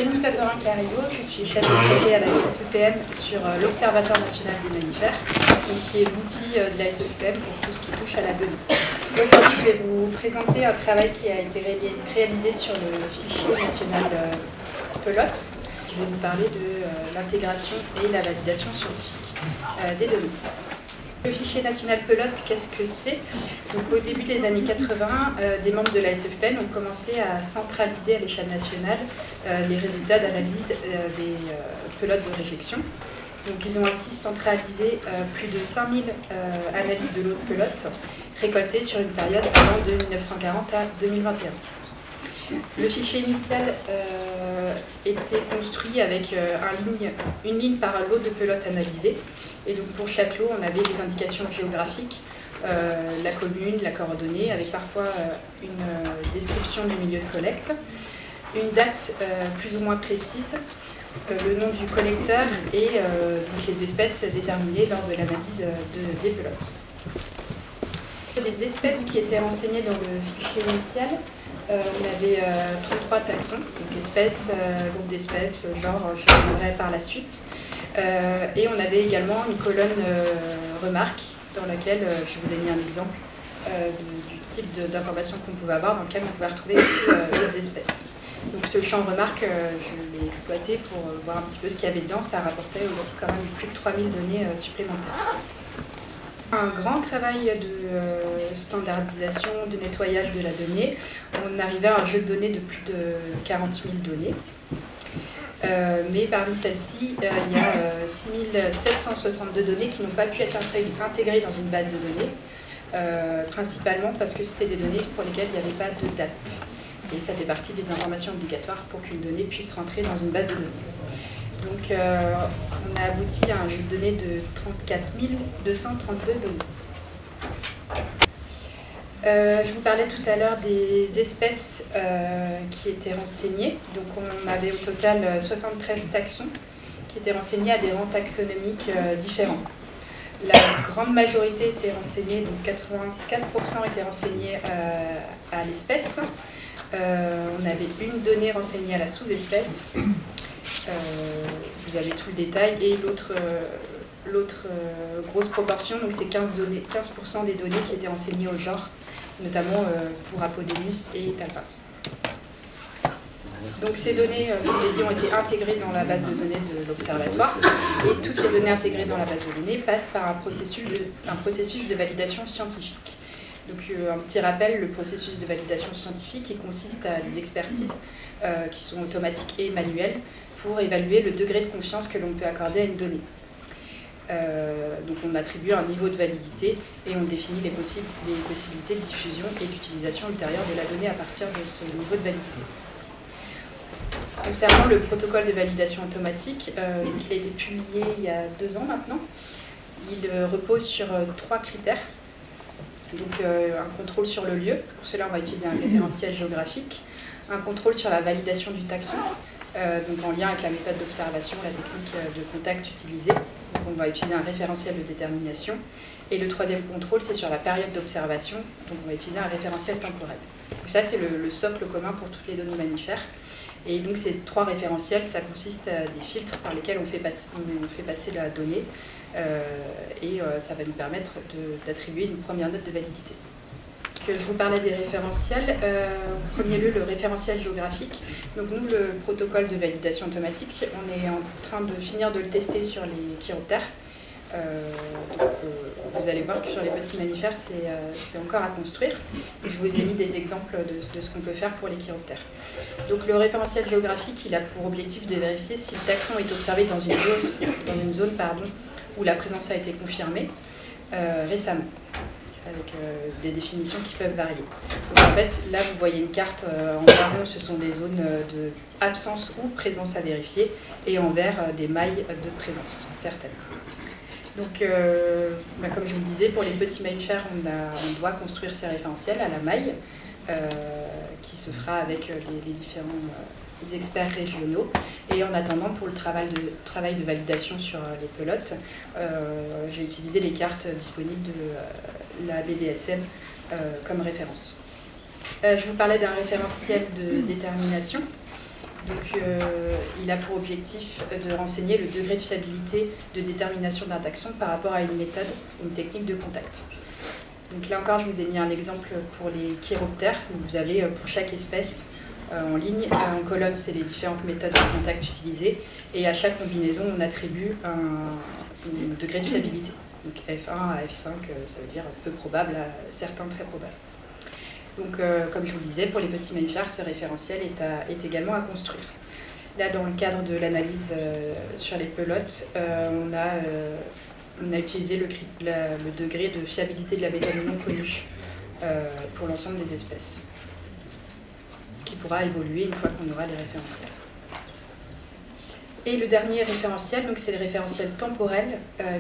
Camille Pellerin-Carillo, je suis chef de projet à la SFEPM sur l'Observatoire national des mammifères, qui est l'outil de la SFEPM pour tout ce qui touche à la donnée. Aujourd'hui, je vais vous présenter un travail qui a été réalisé sur le fichier national Pelote. Je vais vous parler de l'intégration et la validation scientifique des données. Le fichier national Pelote, qu'est-ce que c'est? Au début des années 80, des membres de la SFEPM ont commencé à centraliser à l'échelle nationale les résultats d'analyse des pelotes de réjection. Donc, ils ont ainsi centralisé plus de 5000 analyses de l'eau de pelote récoltées sur une période allant de 1940 à 2021. Le fichier initial était construit avec une ligne par lot de pelote analysée. Et donc pour chaque lot, on avait des indications géographiques, la commune, la coordonnée, avec parfois une description du milieu de collecte, une date plus ou moins précise, le nom du collecteur et donc les espèces déterminées lors de l'analyse des pelotes. Les espèces qui étaient renseignées dans le fichier initial, on avait 33 taxons, donc espèces, groupe d'espèces, genre, je reviendrai par la suite. Et on avait également une colonne remarque dans laquelle je vous ai mis un exemple du type d'information qu'on pouvait avoir, dans lequel on pouvait retrouver aussi d'autres espèces. Donc ce champ remarque, je l'ai exploité pour voir un petit peu ce qu'il y avait dedans. Ça rapportait aussi quand même plus de 3000 données supplémentaires. Un grand travail de standardisation, de nettoyage de la donnée. On arrivait à un jeu de données de plus de 40 000 données. Mais parmi celles-ci, il y a 6762 données qui n'ont pas pu être intégrées dans une base de données, principalement parce que c'était des données pour lesquelles il n'y avait pas de date. Et ça fait partie des informations obligatoires pour qu'une donnée puisse rentrer dans une base de données. Donc on a abouti à un jeu de données de 34 232 données. Je vous parlais tout à l'heure des espèces qui étaient renseignées. Donc on avait au total 73 taxons qui étaient renseignés à des rangs taxonomiques différents. La grande majorité était renseignée, donc 84% étaient renseignés à l'espèce. On avait une donnée renseignée à la sous-espèce. Vous avez tout le détail. Et l'autre grosse proportion, donc c'est 15% des données qui étaient renseignées au genre, notamment pour Apodemus et Talpa. Donc ces données, je vous l'ai dit, ont été intégrées dans la base de données de l'Observatoire, et toutes les données intégrées dans la base de données passent par un processus de validation scientifique. Donc un petit rappel, le processus de validation scientifique il consiste à des expertises qui sont automatiques et manuelles pour évaluer le degré de confiance que l'on peut accorder à une donnée. Donc on attribue un niveau de validité et on définit les possibilités de diffusion et d'utilisation ultérieure de la donnée à partir de ce niveau de validité. Concernant le protocole de validation automatique, il a été publié il y a 2 ans maintenant. Il repose sur 3 critères. Donc un contrôle sur le lieu, pour cela on va utiliser un référentiel géographique, un contrôle sur la validation du taxon, donc en lien avec la méthode d'observation, la technique de contact utilisée. Donc on va utiliser un référentiel de détermination. Et le troisième contrôle, c'est sur la période d'observation, donc on va utiliser un référentiel temporel. Donc ça, c'est le socle commun pour toutes les données mammifères. Et donc ces 3 référentiels, ça consiste à des filtres par lesquels on fait passer la donnée, et ça va nous permettre d'attribuer une première note de validité. Je vous parlais des référentiels. En premier lieu, le référentiel géographique. Donc nous, le protocole de validation automatique, on est en train de finir de le tester sur les chiroptères. Vous allez voir que sur les petits mammifères, c'est encore à construire. Et je vous ai mis des exemples de ce qu'on peut faire pour les chiroptères. Donc le référentiel géographique, il a pour objectif de vérifier si le taxon est observé dans une zone où la présence a été confirmée récemment, avec des définitions qui peuvent varier. Donc en fait, là vous voyez une carte en marron, ce sont des zones de absence ou présence à vérifier, et en vert, des mailles de présence certaines. Donc, comme je vous le disais, pour les petits mammifères, on doit construire ces référentiels à la maille, qui se fera avec les différents experts régionaux. Et en attendant, pour le travail de validation sur les pelotes, j'ai utilisé les cartes disponibles de la BDSM comme référence. Je vous parlais d'un référentiel de détermination. Donc, il a pour objectif de renseigner le degré de fiabilité de détermination d'un taxon par rapport à une méthode, une technique de contact. Donc là encore, je vous ai mis un exemple pour les chiroptères. Vous avez pour chaque espèce en ligne, en colonne, c'est les différentes méthodes de contact utilisées, et à chaque combinaison, on attribue un degré de fiabilité. Donc F1 à F5, ça veut dire peu probable à certains très probables. Donc comme je vous le disais, pour les petits mammifères, ce référentiel est également à construire. Là, dans le cadre de l'analyse sur les pelotes, on a utilisé le degré de fiabilité de la méthode non connue pour l'ensemble des espèces, ce qui pourra évoluer une fois qu'on aura les référentiels. Et le dernier référentiel, c'est le référentiel temporel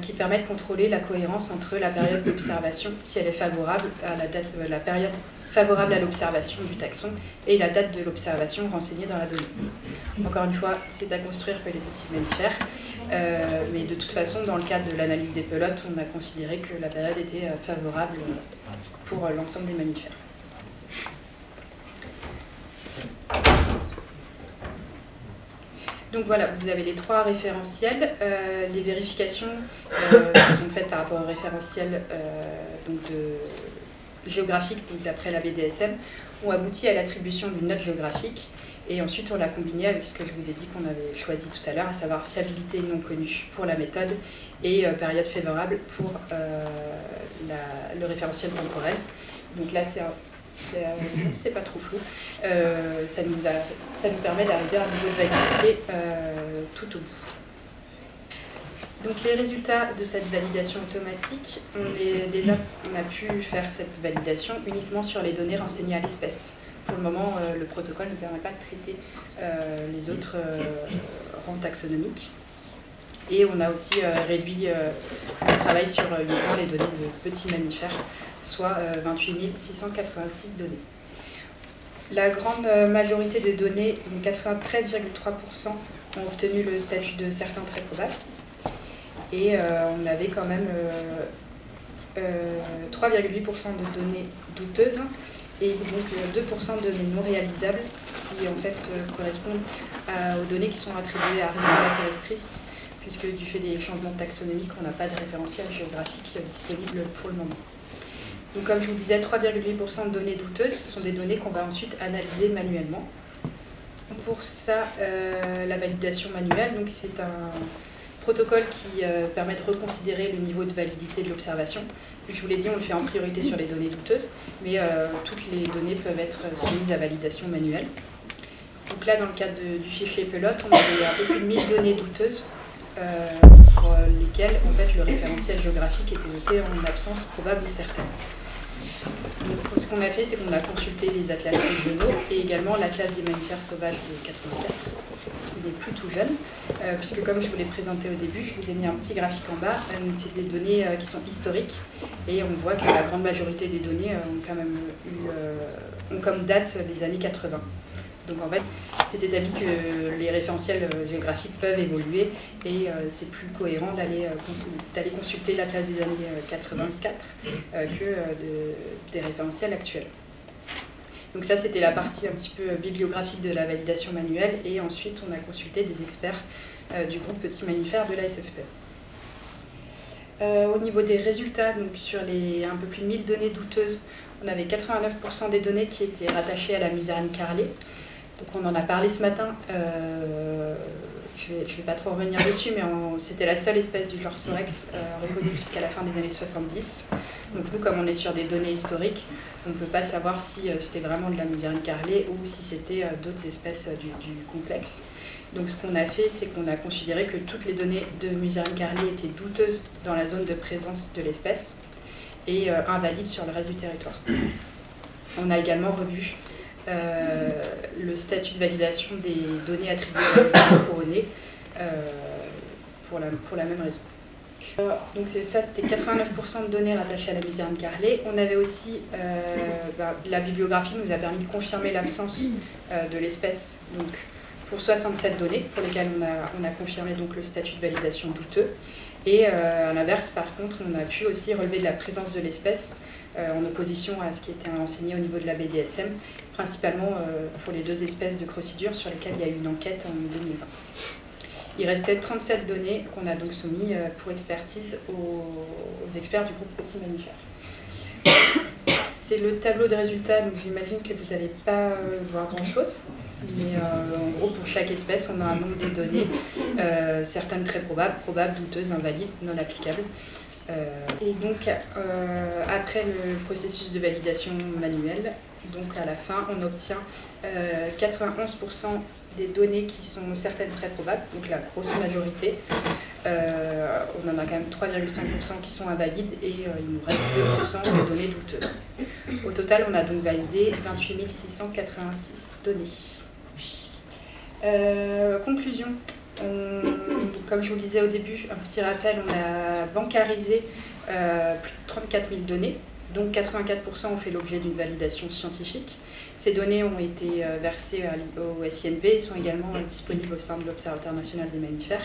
qui permet de contrôler la cohérence entre la période d'observation, si elle est favorable à la période favorable à l'observation du taxon et la date de l'observation renseignée dans la donnée. Encore une fois, c'est à construire pour les petits mammifères, mais de toute façon, dans le cadre de l'analyse des pelotes, on a considéré que la période était favorable pour l'ensemble des mammifères. Donc voilà, vous avez les trois référentiels. Les vérifications qui sont faites par rapport au référentiel géographique, d'après la BDSM, ont abouti à l'attribution d'une note géographique. Et ensuite, on l'a combiné avec ce que je vous ai dit qu'on avait choisi tout à l'heure, à savoir fiabilité non connue pour la méthode et période favorable pour le référentiel temporel. Donc là, c'est pas trop flou. Ça nous permet d'arriver à un niveau de validité tout au bout. Donc les résultats de cette validation automatique, on a pu faire cette validation uniquement sur les données renseignées à l'espèce. Pour le moment, le protocole ne permet pas de traiter les autres rangs taxonomiques. Et on a aussi réduit le travail sur uniquement les données de petits mammifères, soit 28 686 données. La grande majorité des données, 93,3%, ont obtenu le statut de certains très probables. Et on avait quand même 3,8% de données douteuses et donc 2% de données non réalisables qui en fait correspondent aux données qui sont attribuées à Rhinella terrestris, puisque du fait des changements taxonomiques, on n'a pas de référentiel géographique disponible pour le moment. Donc comme je vous disais, 3,8% de données douteuses, ce sont des données qu'on va ensuite analyser manuellement. Pour ça, la validation manuelle, c'est un protocole qui permet de reconsidérer le niveau de validité de l'observation. Je vous l'ai dit, on le fait en priorité sur les données douteuses, mais toutes les données peuvent être soumises à validation manuelle. Donc là, dans le cadre du fichier pelote, on avait un peu plus de 1000 données douteuses pour lesquelles en fait, le référentiel géographique était noté en absence probable ou certaine. Donc, ce qu'on a fait, c'est qu'on a consulté les atlas régionaux et également l'atlas des mammifères sauvages de 84, qui n'est plus tout jeune, puisque comme je vous l'ai présenté au début, je vous ai mis un petit graphique en bas, c'est des données qui sont historiques, et on voit que la grande majorité des données ont quand même ont comme date les années 80. Donc en fait, c'est établi que les référentiels géographiques peuvent évoluer et c'est plus cohérent d'aller consulter l'atlas des années 84 que des référentiels actuels. Donc ça, c'était la partie un petit peu bibliographique de la validation manuelle et ensuite on a consulté des experts du groupe Petits Mammifères de la SFP. Au niveau des résultats, donc sur les un peu plus de 1000 données douteuses, on avait 89% des données qui étaient rattachées à la musarine carrelée. Donc on en a parlé ce matin, je ne vais pas trop revenir dessus, mais c'était la seule espèce du genre Sorex reconnue jusqu'à la fin des années 70. Donc nous, comme on est sur des données historiques, on ne peut pas savoir si c'était vraiment de la musarine carrelée ou si c'était d'autres espèces du complexe. Donc ce qu'on a fait, c'est qu'on a considéré que toutes les données de musarine carrelée étaient douteuses dans la zone de présence de l'espèce et invalides sur le reste du territoire. On a également revu le statut de validation des données attribuées à la musarine couronnée pour la même raison. Donc ça, c'était 89% de données rattachées à la musarine carrelée. On avait aussi, la bibliographie nous a permis de confirmer l'absence de l'espèce pour 67 données, pour lesquelles on a confirmé donc, le statut de validation douteux. Et à l'inverse, par contre, on a pu aussi relever de la présence de l'espèce en opposition à ce qui était enseigné au niveau de la BDSM, principalement pour les 2 espèces de crocodile sur lesquelles il y a eu une enquête en 2020. Il restait 37 données qu'on a donc soumis pour expertise aux experts du groupe Petits Mammifères. C'est le tableau de résultats, donc j'imagine que vous n'allez pas voir grand-chose. Mais en gros, pour chaque espèce, on a un nombre de données, certaines très probables, douteuses, invalides, non applicables. Et donc, après le processus de validation manuelle, donc à la fin, on obtient 91% des données qui sont certaines très probables, donc la grosse majorité. On en a quand même 3,5% qui sont invalides et il nous reste 2% de données douteuses. Au total, on a donc validé 28 686 données. Conclusion. Comme je vous le disais au début, un petit rappel, on a bancarisé plus de 34 000 données, donc 84% ont fait l'objet d'une validation scientifique. Ces données ont été versées au SINP et sont également disponibles au sein de l'Observatoire national des mammifères.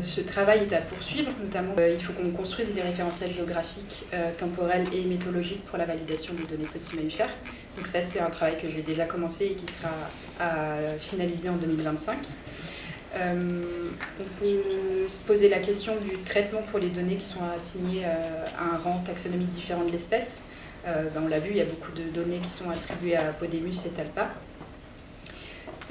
Ce travail est à poursuivre, notamment il faut qu'on construise des référentiels géographiques, temporels et méthodologiques pour la validation des données petits mammifères. Donc ça, c'est un travail que j'ai déjà commencé et qui sera finalisé en 2025. On peut se poser la question du traitement pour les données qui sont assignées à un rang taxonomique différent de l'espèce. On l'a vu, il y a beaucoup de données qui sont attribuées à Podemus et Talpa.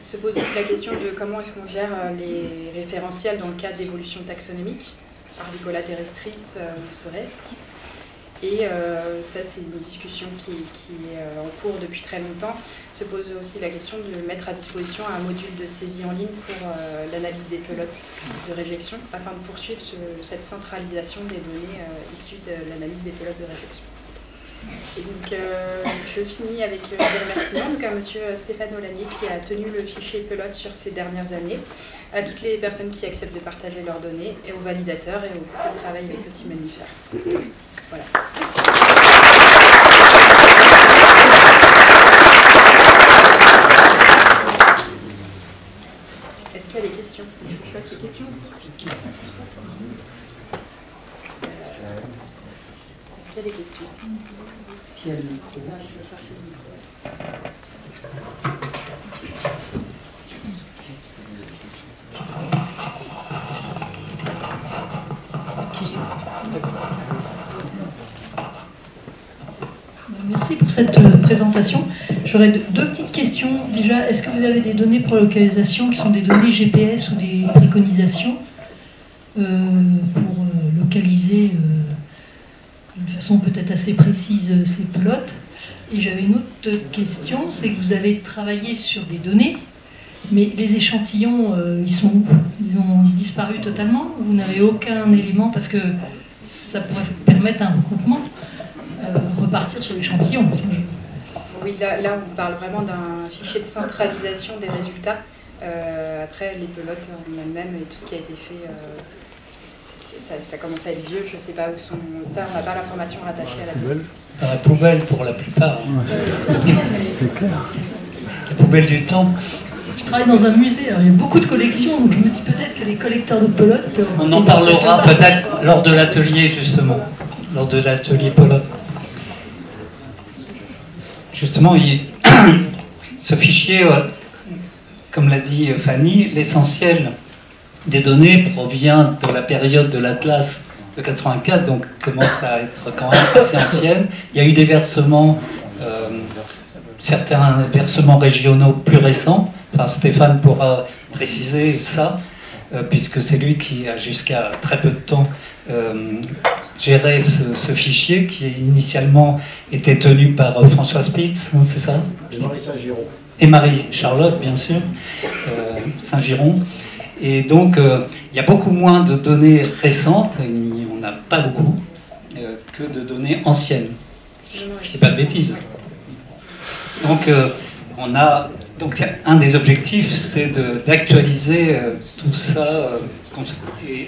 Se pose aussi la question de comment est-ce qu'on gère les référentiels dans le cas d'évolution taxonomique, Arvicola terrestris ou Sorex. Et ça, c'est une discussion qui est en cours depuis très longtemps. Se pose aussi la question de mettre à disposition un module de saisie en ligne pour l'analyse des pelotes de réjection, afin de poursuivre cette centralisation des données issues de l'analyse des pelotes de réjection. Et donc, je finis avec des remerciements donc à M. Stéphane Olanier qui a tenu le fichier pelote sur ces dernières années, à toutes les personnes qui acceptent de partager leurs données, et aux validateurs et au groupe de travail avec Petits Mammifères. Voilà. Est-ce qu'il y a des questions? Je passe les questions aussi. Est-ce qu'il y a des questions? Qui a le micro? Je vais chercher le micro. Merci pour cette présentation. J'aurais 2 petites questions. Déjà, est-ce que vous avez des données pour localisation qui sont des données GPS ou des préconisations pour localiser d'une façon peut-être assez précise ces pelotes? Et j'avais une autre question, c'est que vous avez travaillé sur des données, mais les échantillons, ils sont où? Ils ont disparu totalement? Vous n'avez aucun élément parce que ça pourrait permettre un recoupement, repartir sur l'échantillon. Oui, là, on parle vraiment d'un fichier de centralisation des résultats. Après, les pelotes en elles-mêmes et tout ce qui a été fait, ça commence à être vieux. Je ne sais pas où sont. Ça, on n'a pas l'information rattachée à la donnée. Dans la poubelle pour la plupart. C'est clair. La poubelle du temps. Je travaille dans un musée, alors il y a beaucoup de collections, donc je me dis peut-être que les collecteurs de pelotes... On en parlera peut-être lors de l'atelier, justement. Lors de l'atelier pelote. Justement, ce fichier, comme l'a dit Fanny, l'essentiel des données provient de la période de l'Atlas de 84, donc commence à être quand même assez ancienne. Il y a eu des versements, certains versements régionaux plus récents. Enfin, Stéphane pourra préciser ça, puisque c'est lui qui a jusqu'à très peu de temps géré ce fichier qui initialement était tenu par François Spitz, hein, c'est ça? Et Marie Saint-Giron. Et Marie-Charlotte, bien sûr, Saint-Giron. Et donc, il y a beaucoup moins de données récentes, on n'a pas beaucoup, que de données anciennes. Je ne dis pas de bêtises. Donc, donc un des objectifs, c'est d'actualiser tout ça,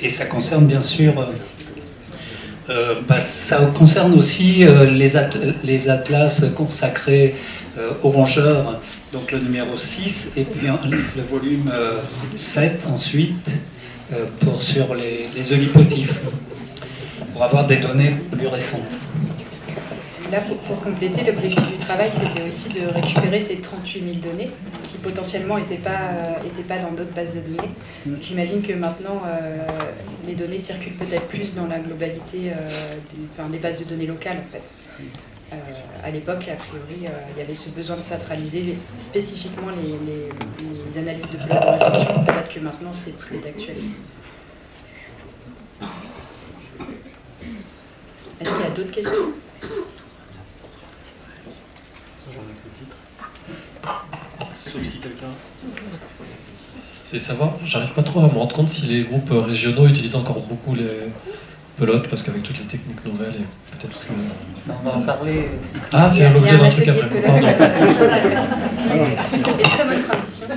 et ça concerne bien sûr... ça concerne aussi les atlas consacrés aux rongeurs, donc le numéro 6, et puis le volume 7 ensuite, sur les eulipotifs, pour avoir des données plus récentes. là, pour compléter, l'objectif du travail, c'était aussi de récupérer ces 38 000 données qui potentiellement n'étaient pas dans d'autres bases de données. J'imagine que maintenant, les données circulent peut-être plus dans la globalité des bases de données locales, en fait. À l'époque, a priori, il y avait ce besoin de centraliser spécifiquement les analyses de plot de réjection. Peut-être que maintenant, c'est plus d'actualité. Est-ce qu'il y a d'autres questions? Sauf si quelqu'un... C'est savoir, j'arrive pas trop à me rendre compte si les groupes régionaux utilisent encore beaucoup les pelotes, parce qu'avec toutes les techniques nouvelles et peut-être aussi... On va en parler. Ah, c'est l'objet d'un truc après. Et très bonne transition.